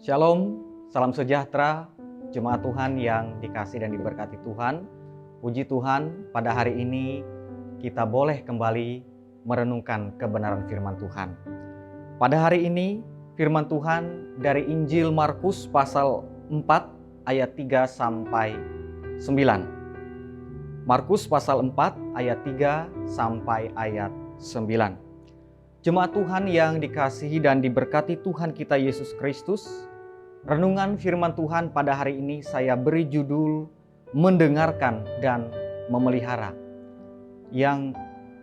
Shalom, salam sejahtera, jemaat Tuhan yang dikasih dan diberkati Tuhan. Puji Tuhan, pada hari ini kita boleh kembali merenungkan kebenaran firman Tuhan. Pada hari ini, firman Tuhan dari Injil Markus pasal 4 ayat 3 sampai 9. Markus pasal 4 ayat 3 sampai ayat 9. Jemaat Tuhan yang dikasihi dan diberkati Tuhan kita Yesus Kristus, renungan firman Tuhan pada hari ini saya beri judul Mendengarkan dan Memelihara, yang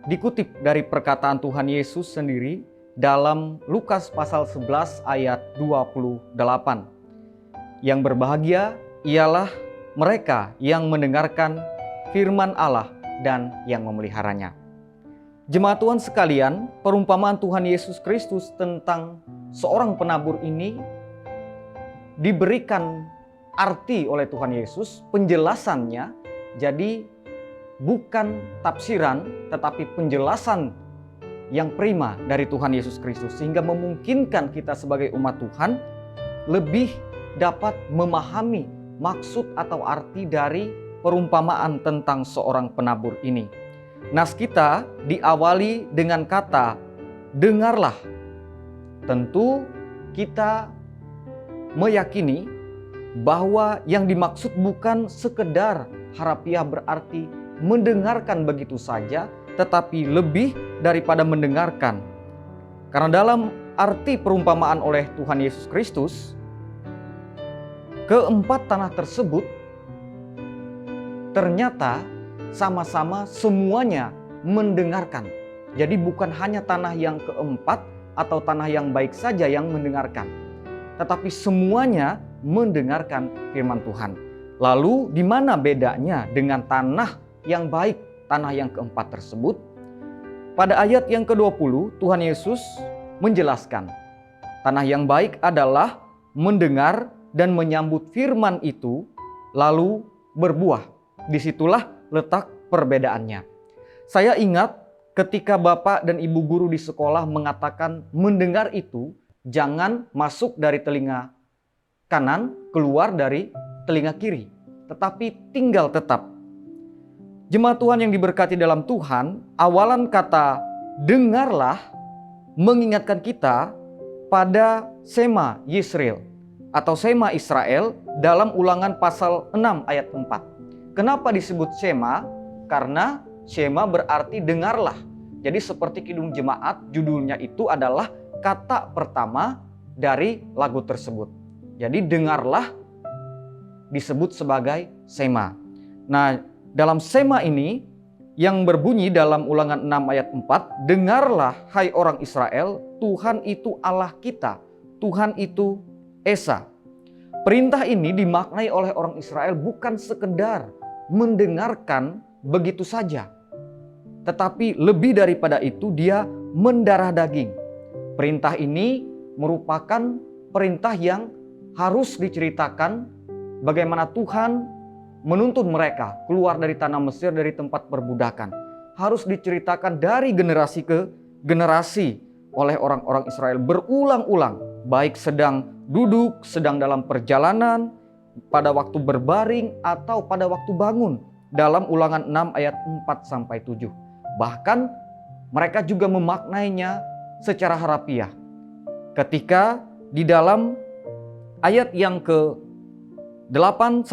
dikutip dari perkataan Tuhan Yesus sendiri dalam Lukas pasal 11 ayat 28. Yang berbahagia ialah mereka yang mendengarkan firman Allah dan yang memeliharanya. Jemaat Tuhan sekalian, perumpamaan Tuhan Yesus Kristus tentang seorang penabur ini diberikan arti oleh Tuhan Yesus, penjelasannya jadi bukan tafsiran tetapi penjelasan yang prima dari Tuhan Yesus Kristus, sehingga memungkinkan kita sebagai umat Tuhan lebih dapat memahami maksud atau arti dari perumpamaan tentang seorang penabur ini. Nas kita diawali dengan kata dengarlah. Tentu kita meyakini bahwa yang dimaksud bukan sekedar harafiah berarti mendengarkan begitu saja, tetapi lebih daripada mendengarkan. Karena dalam arti perumpamaan oleh Tuhan Yesus Kristus, keempat tanah tersebut ternyata sama-sama semuanya mendengarkan. Jadi bukan hanya tanah yang keempat atau tanah yang baik saja yang mendengarkan, tetapi semuanya mendengarkan firman Tuhan. Lalu di mana bedanya dengan tanah yang baik, tanah yang keempat tersebut? Pada ayat yang ke-20 Tuhan Yesus menjelaskan, tanah yang baik adalah mendengar dan menyambut firman itu lalu berbuah. Disitulah letak perbedaannya. Saya ingat ketika Bapak dan Ibu guru di sekolah mengatakan mendengar itu jangan masuk dari telinga kanan, keluar dari telinga kiri, tetapi tinggal tetap. Jemaat Tuhan yang diberkati dalam Tuhan, awalan kata dengarlah mengingatkan kita pada Sema Yisrael atau Sema Israel dalam Ulangan pasal 6 ayat 4. Kenapa disebut Sema? Karena Sema berarti dengarlah. Jadi seperti Kidung Jemaat, judulnya itu adalah kata pertama dari lagu tersebut. Jadi dengarlah disebut sebagai Sema. Nah, dalam Sema ini yang berbunyi dalam Ulangan 6 ayat 4, dengarlah hai orang Israel, Tuhan itu Allah kita, Tuhan itu Esa. Perintah ini dimaknai oleh orang Israel bukan sekedar mendengarkan begitu saja, tetapi lebih daripada itu dia mendarah daging. Perintah ini merupakan perintah yang harus diceritakan bagaimana Tuhan menuntun mereka keluar dari tanah Mesir, dari tempat perbudakan. Harus diceritakan dari generasi ke generasi oleh orang-orang Israel berulang-ulang, baik sedang duduk, sedang dalam perjalanan, pada waktu berbaring atau pada waktu bangun, dalam Ulangan 6 ayat 4-7. Bahkan mereka juga memaknainya secara harafiah. Ketika di dalam ayat yang ke-8-9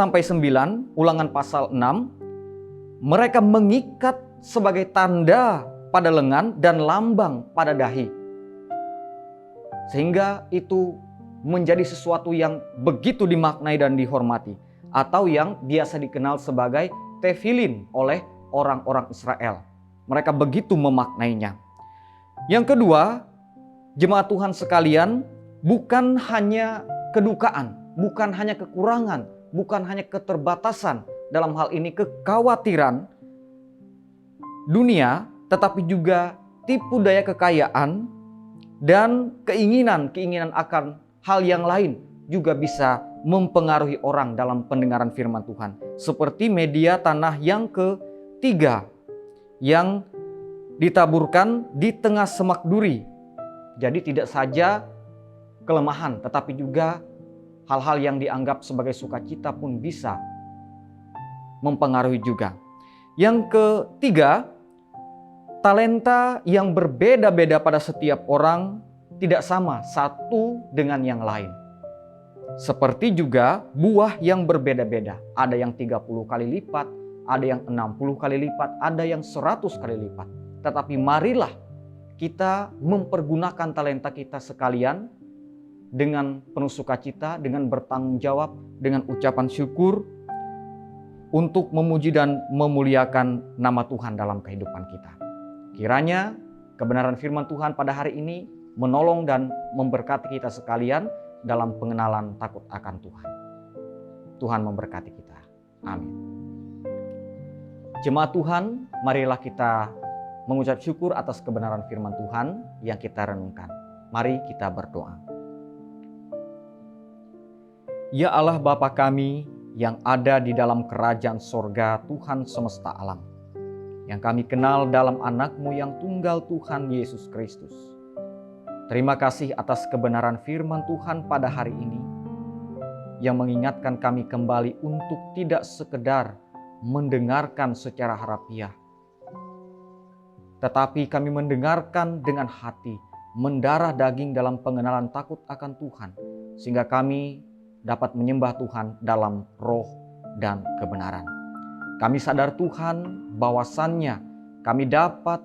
Ulangan pasal 6, mereka mengikat sebagai tanda pada lengan dan lambang pada dahi. Sehingga itu menjadi sesuatu yang begitu dimaknai dan dihormati, atau yang biasa dikenal sebagai tefilin oleh orang-orang Israel. Mereka begitu memaknainya. Yang kedua, jemaat Tuhan sekalian, bukan hanya kedukaan, bukan hanya kekurangan, bukan hanya keterbatasan, dalam hal ini kekhawatiran dunia, tetapi juga tipu daya kekayaan dan keinginan akan hal yang lain juga bisa mempengaruhi orang dalam pendengaran firman Tuhan. Seperti media tanah yang ketiga yang ditaburkan di tengah semak duri. Jadi tidak saja kelemahan, tetapi juga hal-hal yang dianggap sebagai sukacita pun bisa mempengaruhi juga. Yang ketiga, talenta yang berbeda-beda pada setiap orang tidak sama satu dengan yang lain. Seperti juga buah yang berbeda-beda. Ada yang 30 kali lipat, ada yang 60 kali lipat, ada yang 100 kali lipat. Tetapi marilah kita mempergunakan talenta kita sekalian dengan penuh sukacita, dengan bertanggung jawab, dengan ucapan syukur untuk memuji dan memuliakan nama Tuhan dalam kehidupan kita. Kiranya kebenaran firman Tuhan pada hari ini menolong dan memberkati kita sekalian dalam pengenalan takut akan Tuhan. Tuhan memberkati kita. Amin. Jemaat Tuhan, marilah kita mengucap syukur atas kebenaran firman Tuhan yang kita renungkan. Mari kita berdoa. Ya Allah Bapa kami yang ada di dalam kerajaan sorga Tuhan semesta alam, yang kami kenal dalam anak-Mu yang tunggal Tuhan Yesus Kristus. Terima kasih atas kebenaran firman Tuhan pada hari ini yang mengingatkan kami kembali untuk tidak sekedar mendengarkan secara harafiah, tetapi kami mendengarkan dengan hati, mendarah daging dalam pengenalan takut akan Tuhan, sehingga kami dapat menyembah Tuhan dalam roh dan kebenaran. Kami sadar Tuhan bahwasannya kami dapat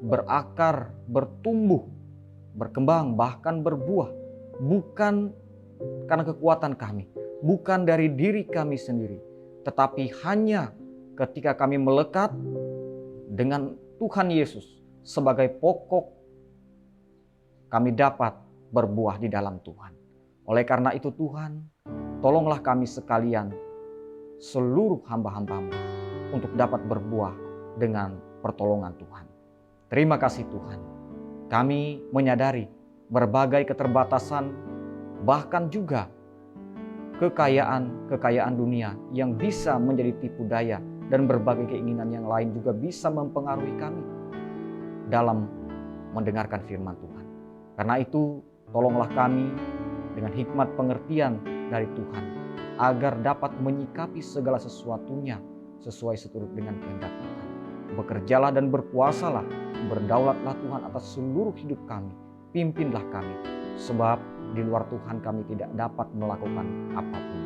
berakar, bertumbuh, berkembang, bahkan berbuah, bukan karena kekuatan kami, bukan dari diri kami sendiri, tetapi hanya ketika kami melekat dengan Tuhan Yesus sebagai pokok, kami dapat berbuah di dalam Tuhan. Oleh karena itu Tuhan, tolonglah kami sekalian, seluruh hamba-hamba-Mu, untuk dapat berbuah dengan pertolongan Tuhan. Terima kasih Tuhan. Kami menyadari berbagai keterbatasan, bahkan juga kekayaan dunia yang bisa menjadi tipu daya, dan berbagai keinginan yang lain juga bisa mempengaruhi kami dalam mendengarkan firman Tuhan. Karena itu, tolonglah kami dengan hikmat pengertian dari Tuhan, agar dapat menyikapi segala sesuatunya sesuai seturut dengan kehendak Tuhan. Bekerjalah dan berkuasalah, berdaulatlah Tuhan atas seluruh hidup kami. Pimpinlah kami, sebab di luar Tuhan kami tidak dapat melakukan apapun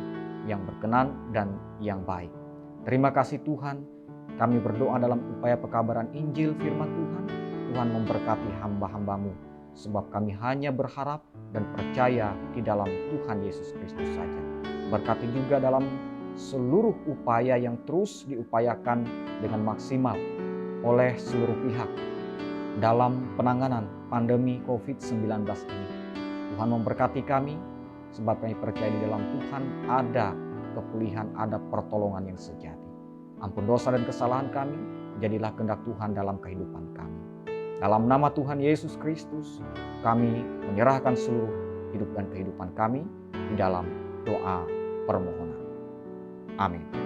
yang berkenan dan yang baik. Terima kasih Tuhan, kami berdoa dalam upaya pekabaran Injil firman Tuhan. Tuhan memberkati hamba-hamba-Mu, sebab kami hanya berharap dan percaya di dalam Tuhan Yesus Kristus saja. Berkati juga dalam seluruh upaya yang terus diupayakan dengan maksimal oleh seluruh pihak dalam penanganan pandemi COVID-19 ini. Tuhan memberkati kami, sebab kami percaya di dalam Tuhan ada kepulihan, ada pertolongan yang sejati. Ampun dosa dan kesalahan kami, jadilah kehendak Tuhan dalam kehidupan kami. Dalam nama Tuhan Yesus Kristus, kami menyerahkan seluruh hidup dan kehidupan kami di dalam doa permohonan. Amin.